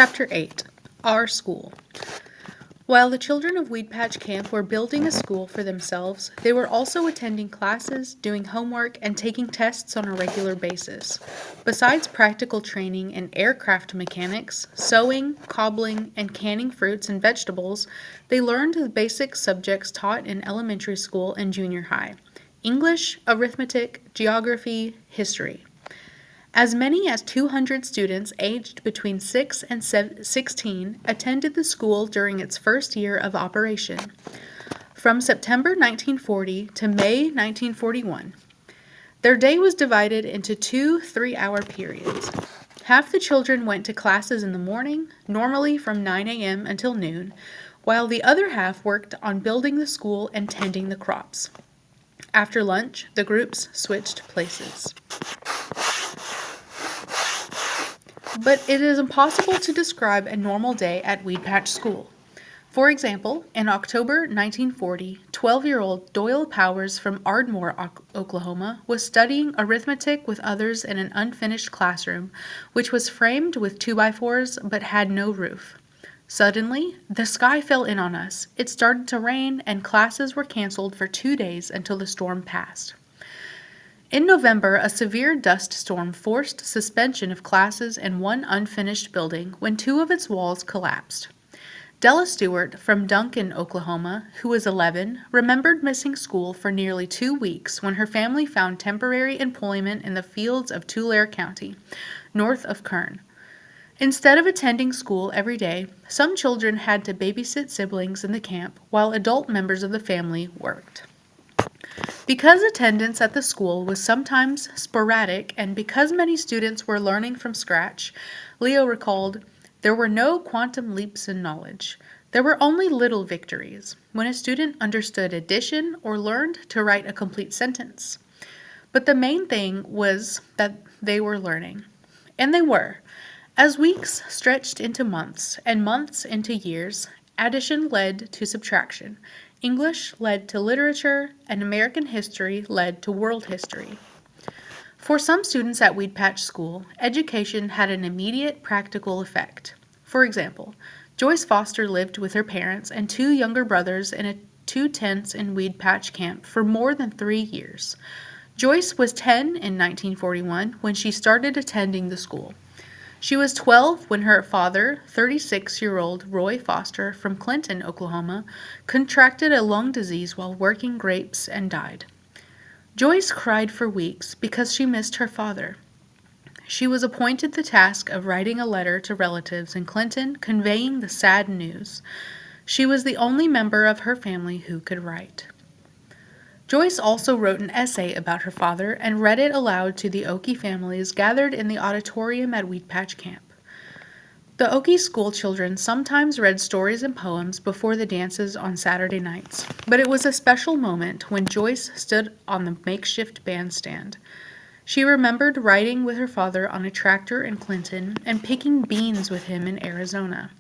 Chapter 8 Our School. While the children of Weed Patch Camp were building a school for themselves, they were also attending classes, doing homework, and taking tests on a regular basis. Besides practical training in aircraft mechanics, sewing, cobbling, and canning fruits and vegetables, they learned the basic subjects taught in elementary school and junior high: English, arithmetic, geography, history. As many as 200 students aged between 6 and 16 attended the school during its first year of operation, from September 1940 to May 1941. Their day was divided into 2 3-hour periods. Half the children went to classes in the morning, normally from 9 a.m. until noon, while the other half worked on building the school and tending the crops. After lunch, the groups switched places. But it is impossible to describe a normal day at Weed Patch School. For example, in October 1940, 12-year-old Doyle Powers from Ardmore, Oklahoma, was studying arithmetic with others in an unfinished classroom, which was framed with 2x4s but had no roof. Suddenly, the sky fell in on us. It started to rain, and classes were canceled for 2 days until the storm passed. In November, a severe dust storm forced suspension of classes in one unfinished building when 2 of its walls collapsed. Della Stewart from Duncan, Oklahoma, who was 11, remembered missing school for nearly 2 weeks when her family found temporary employment in the fields of Tulare County, north of Kern. Instead of attending school every day, some children had to babysit siblings in the camp while adult members of the family worked. Because attendance at the school was sometimes sporadic and because many students were learning from scratch, Leo recalled, there were no quantum leaps in knowledge. There were only little victories, when a student understood addition or learned to write a complete sentence. But the main thing was that they were learning. And they were. As weeks stretched into months and months into years, addition led to subtraction. English led to literature, and American history led to world history. For some students at Weed Patch School, education had an immediate practical effect. For example, Joyce Foster lived with her parents and 2 younger brothers in 2 tents in Weed Patch Camp for more than 3 years. Joyce was 10 in 1941 when she started attending the school. She was 12 when her father, 36-year-old Roy Foster from Clinton, Oklahoma, contracted a lung disease while working grapes and died. Joyce cried for weeks because she missed her father. She was appointed the task of writing a letter to relatives in Clinton conveying the sad news. She was the only member of her family who could write. Joyce also wrote an essay about her father and read it aloud to the Okie families gathered in the auditorium at Weed Patch Camp. The Okie school children sometimes read stories and poems before the dances on Saturday nights, but it was a special moment when Joyce stood on the makeshift bandstand. She remembered riding with her father on a tractor in Clinton and picking beans with him in Arizona.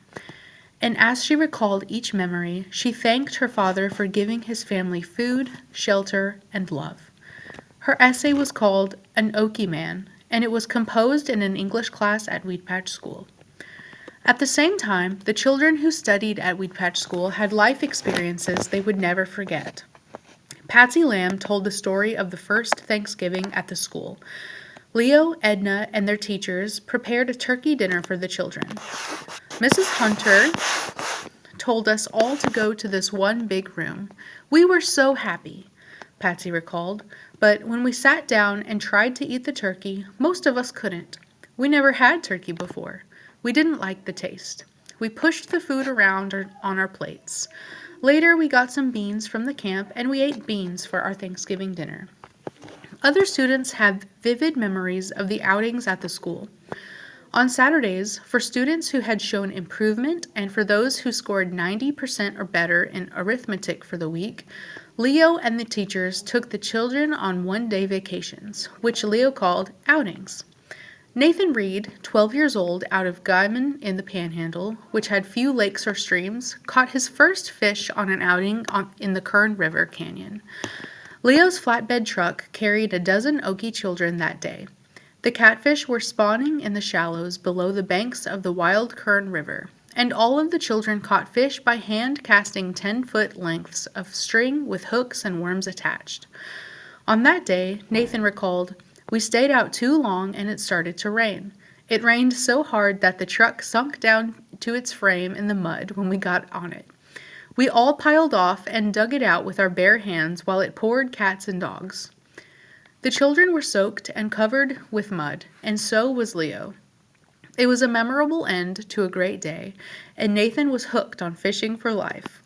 And as she recalled each memory, she thanked her father for giving his family food, shelter, and love. Her essay was called An Okie Man, and it was composed in an English class at Weed Patch School. At the same time, the children who studied at Weed Patch School had life experiences they would never forget. Patsy Lamb told the story of the first Thanksgiving at the school. Leo, Edna, and their teachers prepared a turkey dinner for the children. Mrs. Hunter told us all to go to this one big room. We were so happy, Patsy recalled, but when we sat down and tried to eat the turkey, most of us couldn't. We never had turkey before. We didn't like the taste. We pushed the food around on our plates. Later, we got some beans from the camp, and we ate beans for our Thanksgiving dinner. Other students have vivid memories of the outings at the school. On Saturdays, for students who had shown improvement and for those who scored 90% or better in arithmetic for the week, Leo and the teachers took the children on one-day vacations, which Leo called outings. Nathan Reed, 12 years old, out of Guyman in the Panhandle, which had few lakes or streams, caught his first fish on an outing in the Kern River Canyon. Leo's flatbed truck carried a dozen Okie children that day. The catfish were spawning in the shallows below the banks of the Wild Kern River, and all of the children caught fish by hand casting 10-foot lengths of string with hooks and worms attached. On that day, Nathan recalled, we stayed out too long and it started to rain. It rained so hard that the truck sunk down to its frame in the mud when we got on it. We all piled off and dug it out with our bare hands while it poured cats and dogs. The children were soaked and covered with mud, and so was Leo. It was a memorable end to a great day, and Nathan was hooked on fishing for life.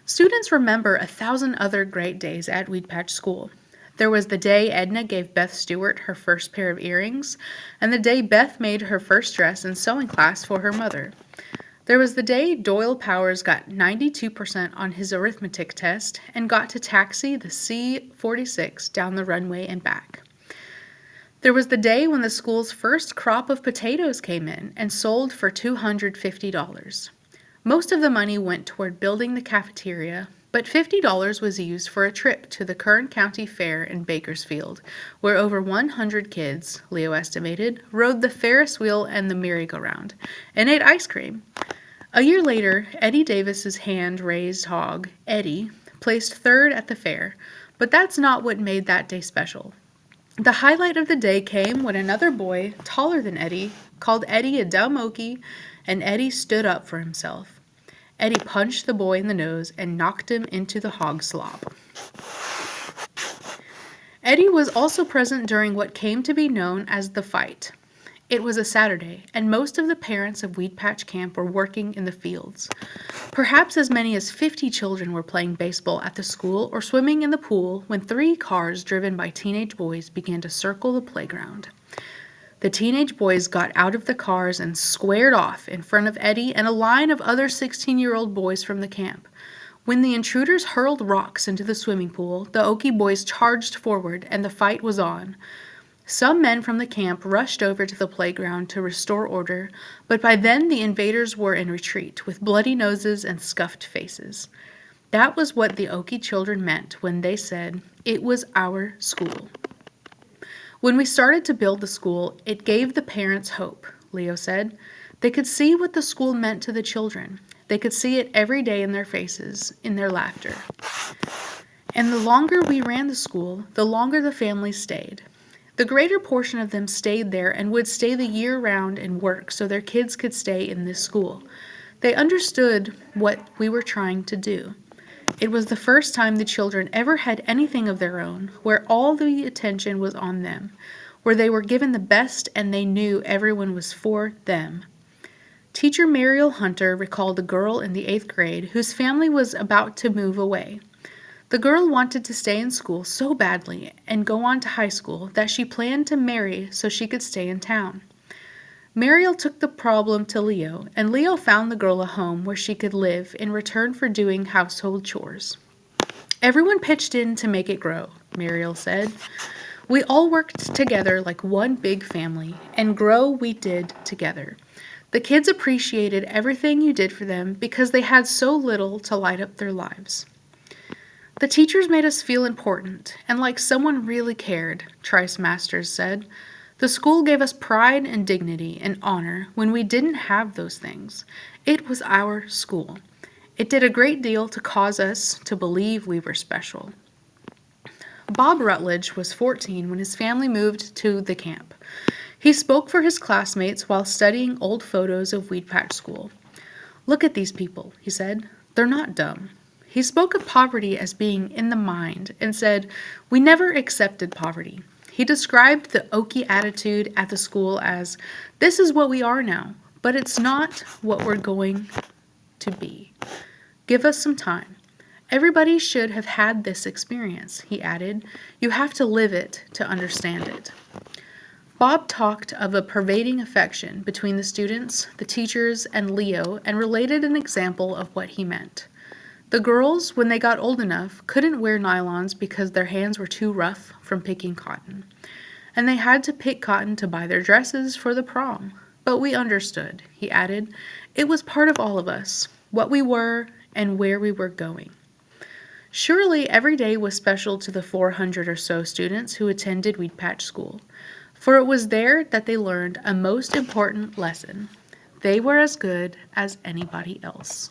Students remember 1,000 other great days at Weed Patch School. There was the day Edna gave Beth Stewart her first pair of earrings, and the day Beth made her first dress in sewing class for her mother. There was the day Doyle Powers got 92% on his arithmetic test and got to taxi the C-46 down the runway and back. There was the day when the school's first crop of potatoes came in and sold for $250. Most of the money went toward building the cafeteria, but $50 was used for a trip to the Kern County Fair in Bakersfield, where over 100 kids, Leo estimated, rode the Ferris wheel and the merry-go-round, and ate ice cream. A year later, Eddie Davis's hand-raised hog, Eddie, placed third at the fair, but that's not what made that day special. The highlight of the day came when another boy, taller than Eddie, called Eddie a dumb okie, and Eddie stood up for himself. Eddie punched the boy in the nose and knocked him into the hog slop. Eddie was also present during what came to be known as the fight. It was a Saturday, and most of the parents of Weed Patch Camp were working in the fields. Perhaps as many as 50 children were playing baseball at the school or swimming in the pool when 3 cars driven by teenage boys began to circle the playground. The teenage boys got out of the cars and squared off in front of Eddie and a line of other 16-year-old boys from the camp. When the intruders hurled rocks into the swimming pool, the Okie boys charged forward and the fight was on. Some men from the camp rushed over to the playground to restore order, but by then the invaders were in retreat with bloody noses and scuffed faces. That was what the Okie children meant when they said, "It was our school." When we started to build the school, it gave the parents hope, Leo said. They could see what the school meant to the children. They could see it every day in their faces, in their laughter. And the longer we ran the school, the longer the families stayed. The greater portion of them stayed there and would stay the year round and work so their kids could stay in this school. They understood what we were trying to do. It was the first time the children ever had anything of their own, where all the attention was on them, where they were given the best and they knew everyone was for them. Teacher Mariel Hunter recalled a girl in the 8th grade whose family was about to move away. The girl wanted to stay in school so badly and go on to high school that she planned to marry so she could stay in town. Mariel took the problem to Leo, and Leo found the girl a home where she could live in return for doing household chores. Everyone pitched in to make it grow, Mariel said. We all worked together like one big family, and grow we did together. The kids appreciated everything you did for them because they had so little to light up their lives. The teachers made us feel important and like someone really cared, Trice Masters said. The school gave us pride and dignity and honor when we didn't have those things. It was our school. It did a great deal to cause us to believe we were special. Bob Rutledge was 14 when his family moved to the camp. He spoke for his classmates while studying old photos of Weed Patch School. Look at these people, he said. They're not dumb. He spoke of poverty as being in the mind and said, we never accepted poverty. He described the Okie attitude at the school as, this is what we are now, but it's not what we're going to be. Give us some time. Everybody should have had this experience, he added. You have to live it to understand it. Bob talked of a pervading affection between the students, the teachers, and Leo, and related an example of what he meant. The girls, when they got old enough, couldn't wear nylons because their hands were too rough from picking cotton. And they had to pick cotton to buy their dresses for the prom. But we understood, he added. It was part of all of us, what we were and where we were going. Surely every day was special to the 400 or so students who attended Weed Patch School. For it was there that they learned a most important lesson. They were as good as anybody else.